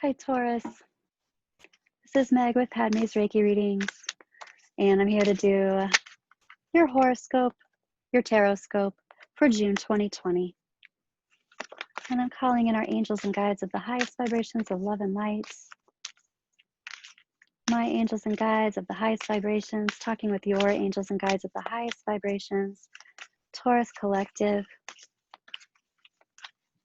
Hi, Taurus. This is Meg with Padmes Reiki Readings, and I'm here to do your horoscope, your Tarotscope for June 2020. And I'm calling in our angels and guides of the highest vibrations of love and light. My angels and guides of the highest vibrations, talking with your angels and guides of the highest vibrations, Taurus Collective,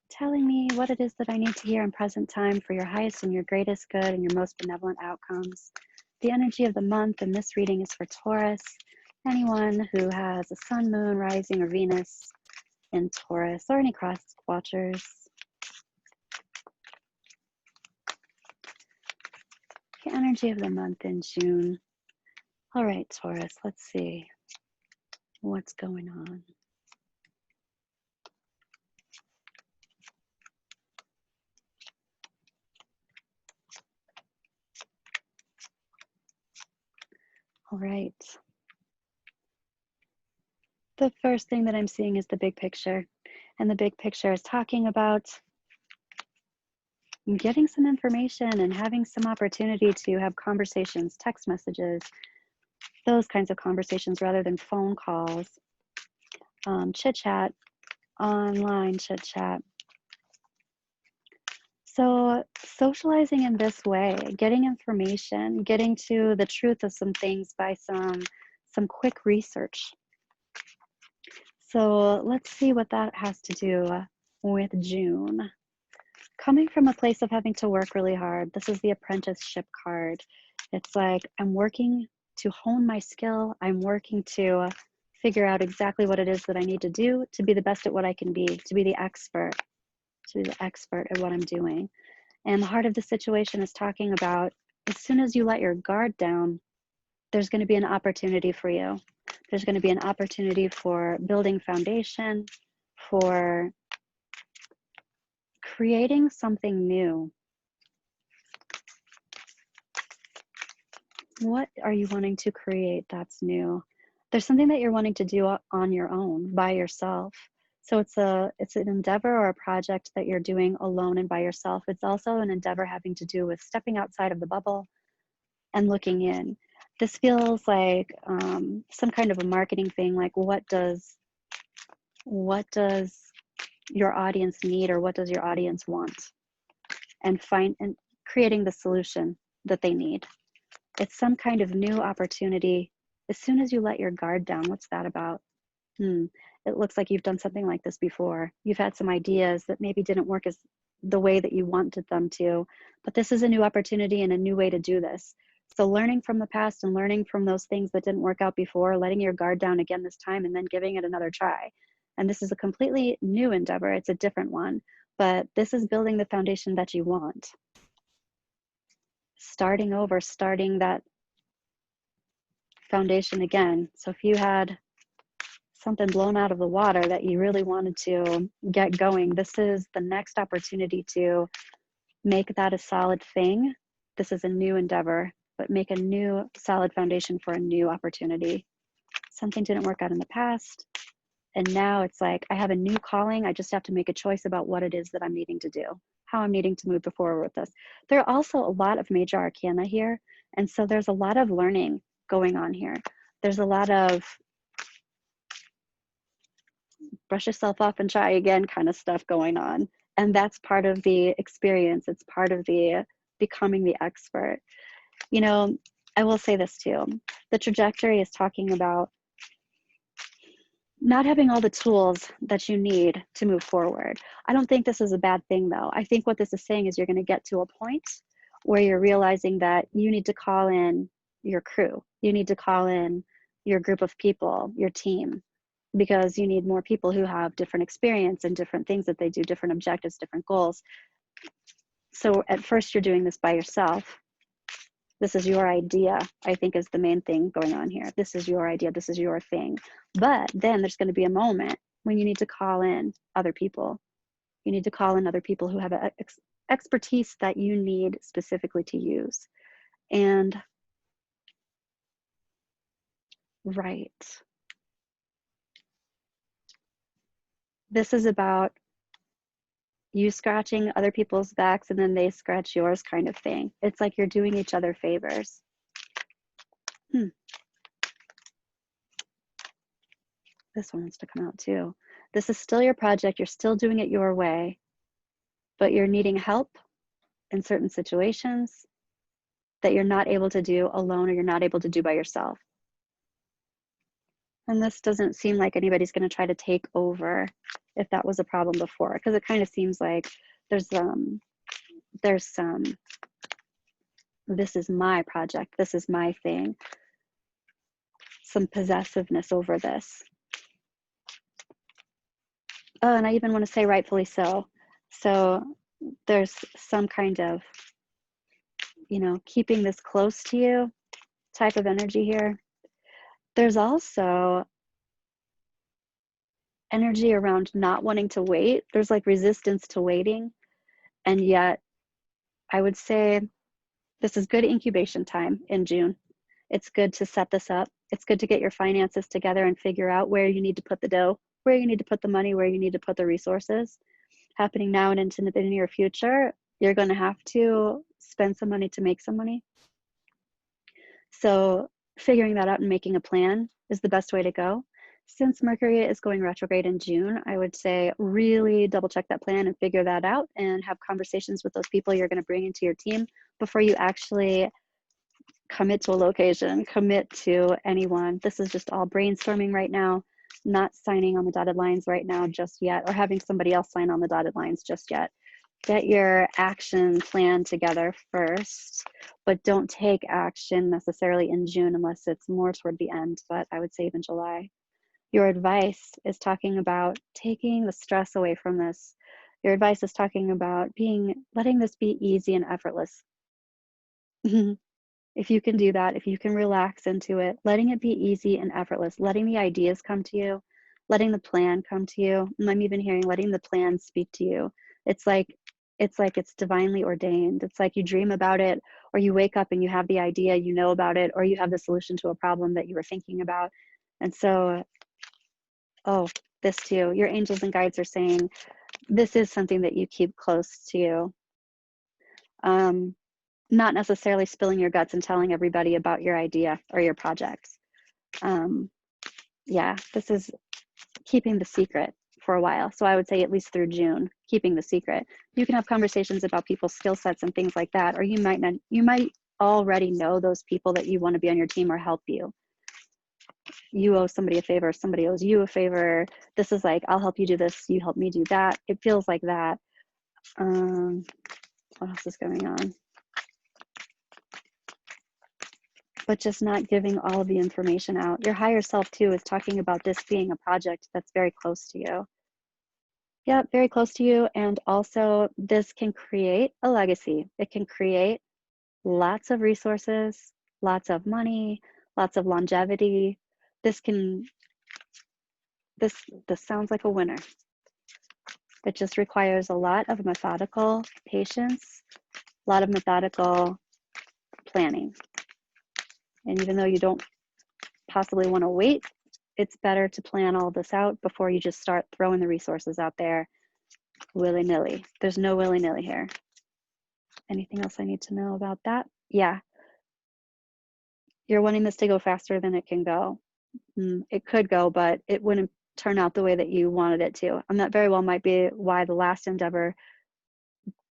telling me what it is that I need to hear in present time for your highest and your greatest good and your most benevolent outcomes. The energy of the month in this reading is for Taurus, anyone who has a sun, moon, rising, or Venus in Taurus, or any cross watchers. The energy of the month in June. All right, Taurus, let's see what's going on. All right. The first thing that I'm seeing is the big picture. And the big picture is talking about getting some information and having some opportunity to have conversations, text messages, those kinds of conversations rather than phone calls, chit chat, online chit chat. So socializing in this way, getting information, getting to the truth of some things by some quick research. So let's see what that has to do with June. Coming from a place of having to work really hard, this is the apprenticeship card. It's like I'm working to hone my skill. I'm working to figure out exactly what it is that I need to do to be the best at what I can be, to be the expert at what I'm doing. And the heart of the situation is talking about as soon as you let your guard down, there's going to be an opportunity for you. There's going to be an opportunity for building foundation, for creating something new. What are you wanting to create that's new? There's something that you're wanting to do on your own, by yourself. So it's an endeavor or a project that you're doing alone and by yourself. It's also an endeavor having to do with stepping outside of the bubble and looking in. This feels like some kind of a marketing thing, like what does your audience need, or what does your audience want, and creating the solution that they need. It's some kind of new opportunity. As soon as you let your guard down, what's that about? It looks like you've done something like this before. You've had some ideas that maybe didn't work as the way that you wanted them to, but this is a new opportunity and a new way to do this. So learning from the past and learning from those things that didn't work out before, letting your guard down again this time, and then giving it another try. And this is a completely new endeavor. It's a different one, but this is building the foundation that you want. Starting over, starting that foundation again. So if you had something blown out of the water that you really wanted to get going, this is the next opportunity to make that a solid thing. This is a new endeavor, but make a new solid foundation for a new opportunity. Something didn't work out in the past, and now it's like I have a new calling. I just have to make a choice about what it is that I'm needing to do, how I'm needing to move forward with this. There are also a lot of major arcana here, and so there's a lot of learning going on here. There's a lot of brush yourself off and try again kind of stuff going on. And that's part of the experience. It's part of the becoming the expert. You know, I will say this too. The trajectory is talking about not having all the tools that you need to move forward. I don't think this is a bad thing though. I think what this is saying is you're going to get to a point where you're realizing that you need to call in your crew. You need to call in your group of people, your team, because you need more people who have different experience and different things that they do, different objectives, different goals. So at first you're doing this by yourself. This is your idea, I think, is the main thing going on here. This is your idea, this is your thing. But then there's going to be a moment when you need to call in other people. You need to call in other people who have expertise that you need specifically to use. And right. This is about you scratching other people's backs and then they scratch yours kind of thing. It's like you're doing each other favors. This one wants to come out too. This is still your project. You're still doing it your way, but you're needing help in certain situations that you're not able to do alone or you're not able to do by yourself. And this doesn't seem like anybody's going to try to take over if that was a problem before, because it kind of seems like there's some, this is my project, this is my thing, some possessiveness over this. Oh, and I even want to say rightfully so. So there's some kind of, you know, keeping this close to you type of energy here. There's also energy around not wanting to wait. There's like resistance to waiting. And yet I would say this is good incubation time in June. It's good to set this up. It's good to get your finances together and figure out where you need to put the dough, where you need to put the money, where you need to put the resources. Happening now and into the near future, you're going to have to spend some money to make some money. So figuring that out and making a plan is the best way to go. Since Mercury is going retrograde in June, I would say really double check that plan and figure that out and have conversations with those people you're going to bring into your team before you actually commit to a location, commit to anyone. This is just all brainstorming right now, not signing on the dotted lines right now just yet, or having somebody else sign on the dotted lines just yet. Get your action plan together first, but don't take action necessarily in June unless it's more toward the end, but I would say even July. Your advice is talking about taking the stress away from this. Your advice is talking about letting this be easy and effortless. If you can do that, if you can relax into it, letting it be easy and effortless, letting the ideas come to you, letting the plan come to you. And I'm even hearing letting the plan speak to you. It's like it's divinely ordained. It's like you dream about it, or you wake up and you have the idea, you know about it, or you have the solution to a problem that you were thinking about. And so, oh, this too, your angels and guides are saying, this is something that you keep close to you. Not necessarily spilling your guts and telling everybody about your idea or your project. Yeah, this is keeping the secret for a while. So I would say at least through June, keeping the secret. You can have conversations about people's skill sets and things like that, or you might already know those people that you want to be on your team or help you. You owe somebody a favor, somebody owes you a favor. This is like, I'll help you do this, you help me do that. It feels like that. What else is going on? But just not giving all of the information out. Your higher self too is talking about this being a project that's very close to you. Yeah, very close to you. And also this can create a legacy. It can create lots of resources, lots of money, lots of longevity. This sounds like a winner. It just requires a lot of methodical patience, a lot of methodical planning. And even though you don't possibly want to wait, it's better to plan all this out before you just start throwing the resources out there willy-nilly. There's no willy-nilly here. Anything else I need to know about that? Yeah. You're wanting this to go faster than it can go. It could go, but it wouldn't turn out the way that you wanted it to. And that very well might be why the last endeavor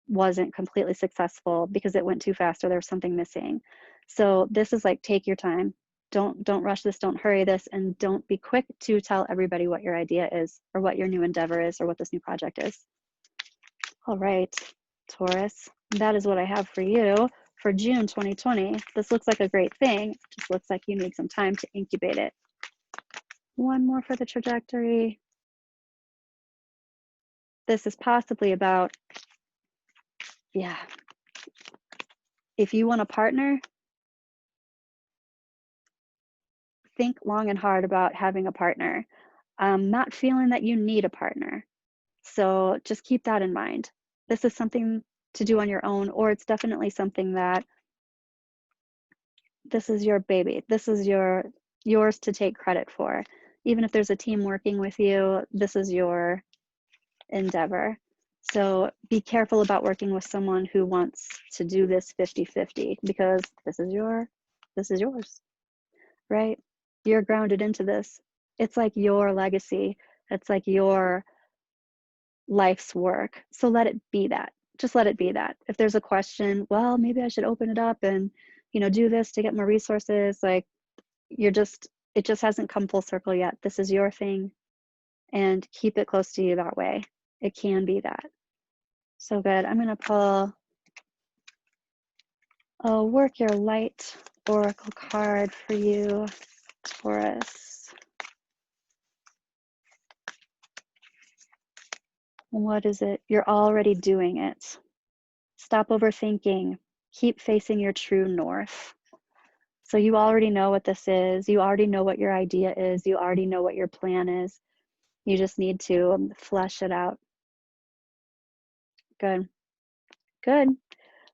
wasn't completely successful, because it went too fast or there was something missing. So this is like, take your time. Don't rush this, don't hurry this, and don't be quick to tell everybody what your idea is or what your new endeavor is or what this new project is. All right, Taurus, that is what I have for you for June 2020. This looks like a great thing. Just looks like you need some time to incubate it. One more for the trajectory. This is possibly about, yeah, if you want a partner, think long and hard about having a partner. Not feeling that you need a partner. So just keep that in mind. This is something to do on your own, or it's definitely something that this is your baby. This is yours to take credit for. Even if there's a team working with you, this is your endeavor. So be careful about working with someone who wants to do this 50-50, because this is yours, right? You're grounded into this. It's like your legacy. It's like your life's work. So let it be that. Just let it be that. If there's a question, well, maybe I should open it up and, do this to get more resources. Like, it just hasn't come full circle yet. This is your thing, and keep it close to you that way. It can be that. So good. I'm going to pull a Work Your Light Oracle card for you, Taurus. What is it? You're already doing it. Stop overthinking. Keep facing your true north. So you already know what this is. You already know what your idea is. You already know what your plan is. You just need to flesh it out. Good. Good.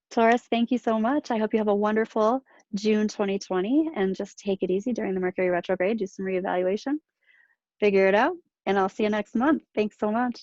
Taurus, thank you so much. I hope you have a wonderful June 2020, and just take it easy during the Mercury retrograde. Do some reevaluation, figure it out, and I'll see you next month. Thanks so much.